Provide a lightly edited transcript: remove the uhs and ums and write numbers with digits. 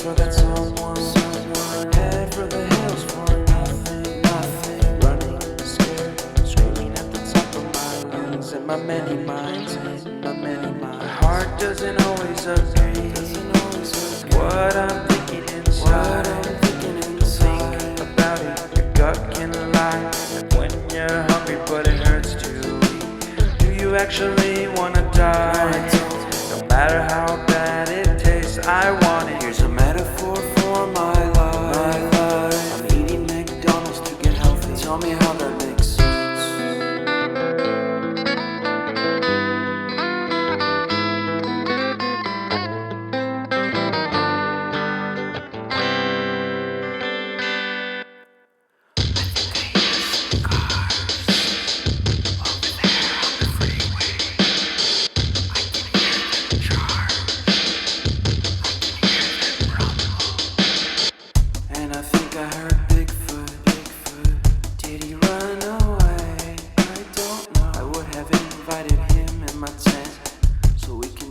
for that someone. Head for the hills for nothing. Running, scared, screaming at the top of my lungs. In my many minds, my heart doesn't always agree. What I'm thinking inside. Think about it, your gut can lie. And when you're hungry but it hurts to eat, do you actually wanna die? No matter how bad it tastes, I want it. Here's a metaphor for my life. I'm eating McDonald's to get healthy. Tell me how that makes sense. And I think I heard Bigfoot. Did he run away? I don't know. I would have invited him in my tent so we could